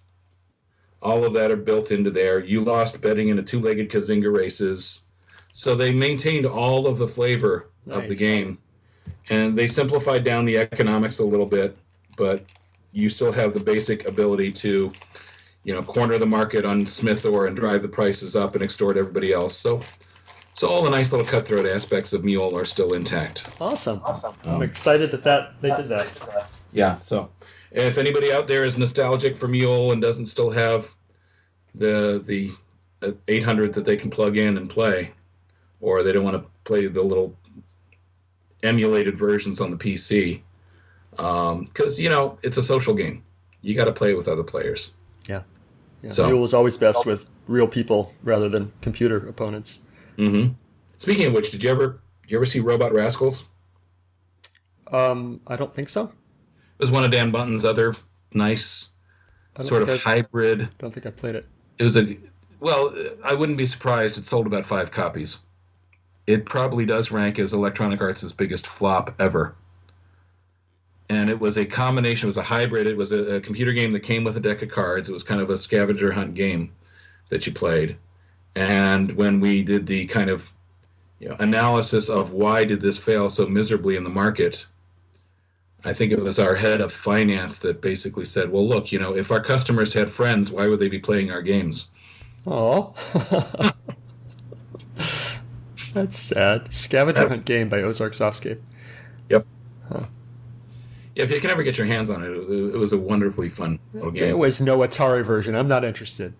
all of that are built into there. You lost betting in a 2-legged Kazinga races. So they maintained all of the flavor of the game. And they simplified down the economics a little bit, but you still have the basic ability to, corner the market on Smith ore and drive the prices up and extort everybody else. So all the nice little cutthroat aspects of Mule are still intact. Awesome. I'm excited that they did that. Yeah, so if anybody out there is nostalgic for Mule and doesn't still have the 800 that they can plug in and play, or they don't want to play the little emulated versions on the PC, because it's a social game. You got to play with other players. Yeah. So Mule is always best with real people rather than computer opponents. Mm-hmm. Speaking of which, did you ever see Robot Rascals? I don't think so. It was one of Dan Bunten's other nice sort of hybrid. I don't think I played it. It was I wouldn't be surprised. It sold about 5 copies. It probably does rank as Electronic Arts' biggest flop ever. And it was a combination, it was a hybrid. It was a computer game that came with a deck of cards. It was kind of a scavenger hunt game that you played. And when we did the kind of analysis of why did this fail so miserably in the market, I think it was our head of finance that basically said, well, look, if our customers had friends, why would they be playing our games? Oh. That's sad. Scavenger Hunt game by Ozark Softscape. Yep. Huh. Yeah, if you can ever get your hands on it, it was a wonderfully fun little game. There was no Atari version. I'm not interested.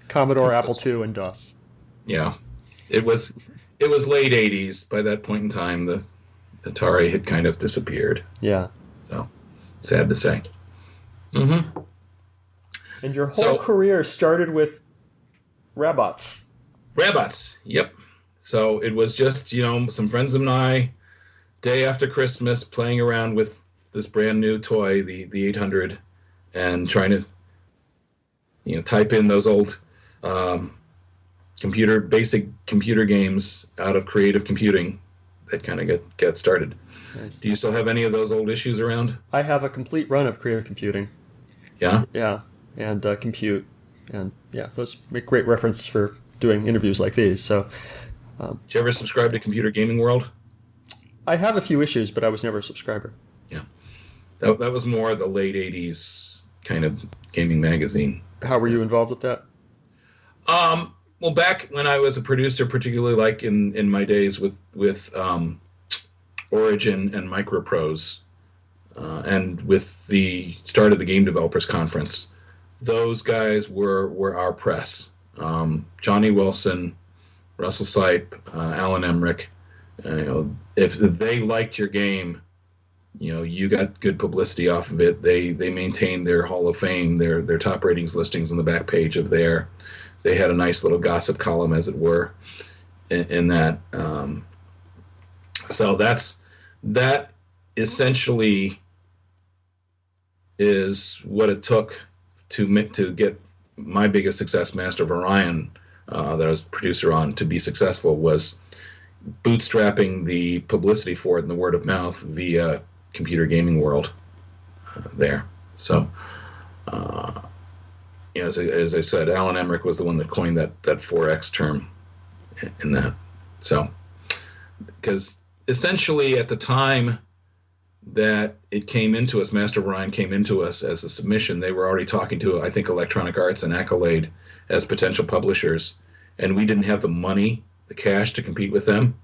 Commodore, Apple II, and DOS. Yeah. It was late 80s. By that point in time, the Atari had kind of disappeared. Yeah. So, sad to say. Mm-hmm. And your whole career started with Rabbotz. Rabbotz, yep. So it was just, some friends and I, day after Christmas, playing around with this brand new toy, the 800, and trying to, type in those old basic computer games out of creative computing that kind of get started. Nice. Do you still have any of those old issues around? I have a complete run of creative computing. Yeah? Yeah, and compute. And yeah, those make great reference for doing interviews like these. So, did you ever subscribe to Computer Gaming World? I have a few issues, but I was never a subscriber. Yeah. That was more the late 80s kind of gaming magazine. How were you involved with that? Well, back when I was a producer, particularly like in my days with Origin and MicroProse, and with the start of the Game Developers Conference, those guys were our press. Johnny Wilson, Russell Sipe, Alan Emmerich. If they liked your game, you got good publicity off of it. They maintained their Hall of Fame, their top ratings listings on the back page of there. They had a nice little gossip column, as it were, in that. So that essentially is what it took to get my biggest success, Master of Orion, that I was producer on, to be successful, was bootstrapping the publicity for it and the word of mouth via Computer Gaming World there. So, as I said, Alan Emmerich was the one that coined that 4X term in that. So, because essentially at the time that it came into us, Master of Orion came into us as a submission, they were already talking to, I think, Electronic Arts and Accolade as potential publishers, and we didn't have the money, the cash to compete with them.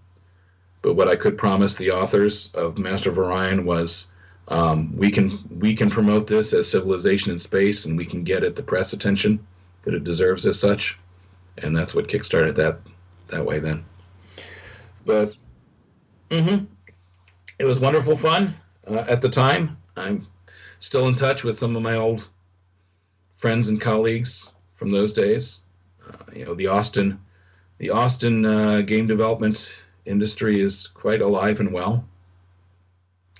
But what I could promise the authors of Master of Orion was, we can promote this as Civilization in Space, and we can get it the press attention that it deserves as such, and that's what kickstarted that way then. But it was wonderful fun at the time. I'm still in touch with some of my old friends and colleagues from those days. The Austin game development industry is quite alive and well.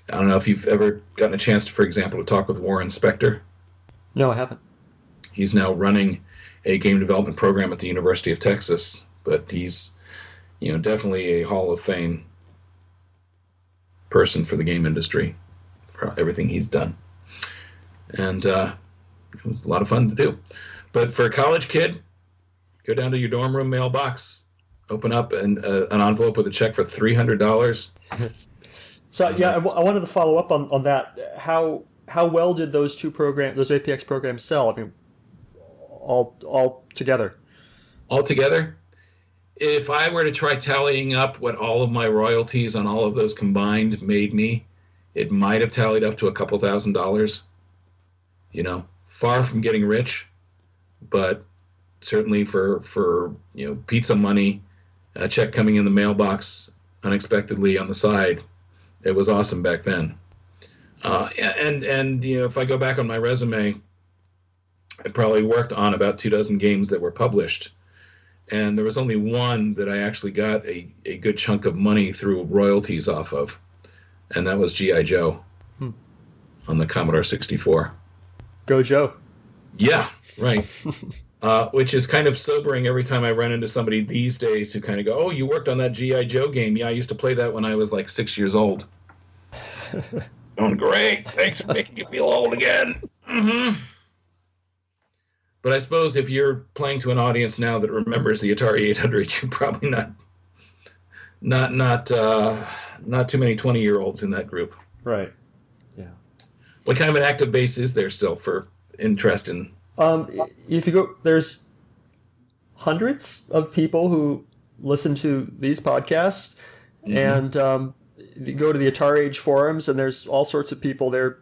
I don't know if you've ever gotten a chance, for example, to talk with Warren Spector. No, I haven't. He's now running a game development program at the University of Texas, but he's, definitely a Hall of Fame person for the game industry for everything he's done. And it was a lot of fun to do. But for a college kid, go down to your dorm room mailbox, open up an envelope with a check for $300. So yeah, I wanted to follow up on that. How well did those APX programs sell? I mean, all together. All together, if I were to try tallying up what all of my royalties on all of those combined made me, it might have tallied up to a couple $1,000s. Far from getting rich, but certainly for pizza money, a check coming in the mailbox unexpectedly on the side, it was awesome back then. And if I go back on my resume, I probably worked on about 24 games that were published, and there was only one that I actually got a good chunk of money through royalties off of, and that was G.I. Joe on the Commodore 64. Go Joe. Yeah, right. Which is kind of sobering every time I run into somebody these days who kind of go, "Oh, you worked on that G.I. Joe game. Yeah, I used to play that when I was like 6 years old." Going, great. Thanks for making me feel old again. Mm-hmm. But I suppose if you're playing to an audience now that remembers the Atari 800, you're probably not too many 20-year-olds in that group. Right. Yeah. What kind of an active base is there still for interest in? If you go, there's hundreds of people who listen to these podcasts, and you go to the Atari Age forums, and there's all sorts of people there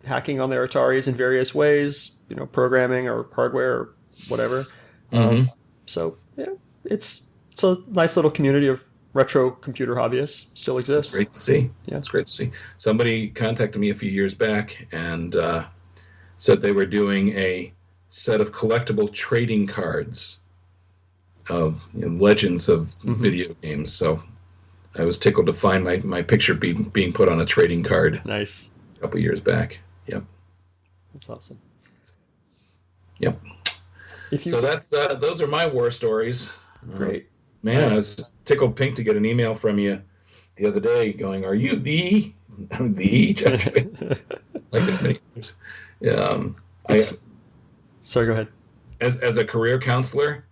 hacking on their Ataris in various ways, programming or hardware or whatever. So yeah, it's a nice little community of retro computer hobbyists still exists. Great to see. Yeah, it's great to see. Somebody contacted me a few years back and said they were doing a set of collectible trading cards of legends of video games. So I was tickled to find my picture being put on a trading card. Nice. A couple years back. Yep. That's awesome. Yep. So that's those are my war stories. Great. Man, I was just tickled pink to get an email from you the other day going, "Are you the Jeff?" Like many years. Sorry, go ahead. As a career counselor,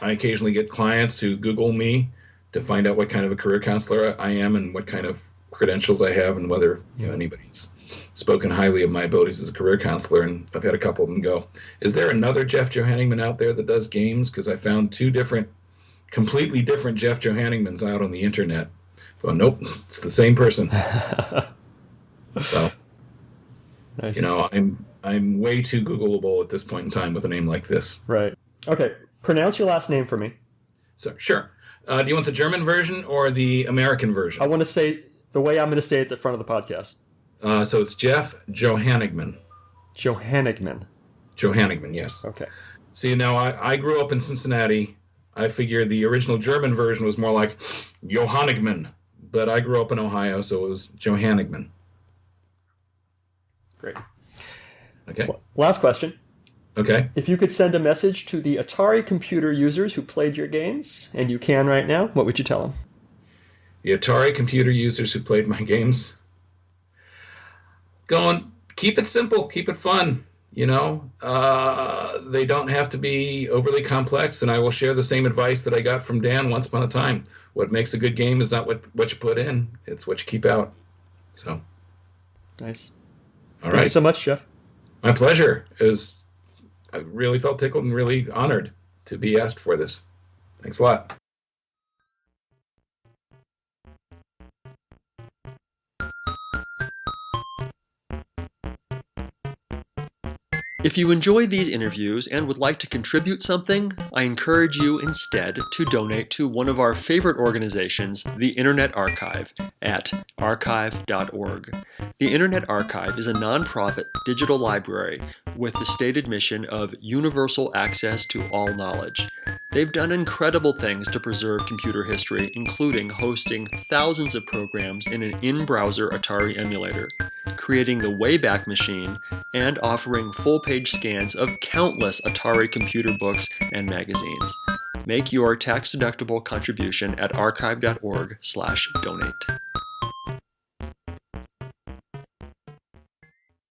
I occasionally get clients who Google me to find out what kind of a career counselor I am and what kind of credentials I have and whether anybody's spoken highly of my abilities as a career counselor. And I've had a couple of them go, "Is there another Jeff Johannigman out there that does games? Because I found two completely different Jeff Johannigmans out on the internet." Well, nope, it's the same person. So, nice. I'm way too Googleable at this point in time with a name like this. Right. Okay. Pronounce your last name for me. So, sure. Do you want the German version or the American version? I want to say the way I'm going to say it at the front of the podcast. So it's Jeff Johannigman. Johannigman. Johannigman, yes. Okay. See, now I grew up in Cincinnati. I figure the original German version was more like Johannigman, but I grew up in Ohio, so it was Johannigman. Great. Okay. Last question. Okay. If you could send a message to the Atari computer users who played your games, and you can right now, what would you tell them? The Atari computer users who played my games? Going, keep it simple, keep it fun. They don't have to be overly complex, and I will share the same advice that I got from Dan once upon a time. What makes a good game is not what you put in, it's what you keep out. So. Nice. All right. Thank you so much, Jeff. My pleasure. I really felt tickled and really honored to be asked for this. Thanks a lot. If you enjoyed these interviews and would like to contribute something, I encourage you instead to donate to one of our favorite organizations, the Internet Archive, at archive.org. The Internet Archive is a nonprofit digital library with the stated mission of universal access to all knowledge. They've done incredible things to preserve computer history, including hosting thousands of programs in an in-browser Atari emulator, creating the Wayback Machine, and offering full-page scans of countless Atari computer books and magazines. Make your tax-deductible contribution at archive.org/donate.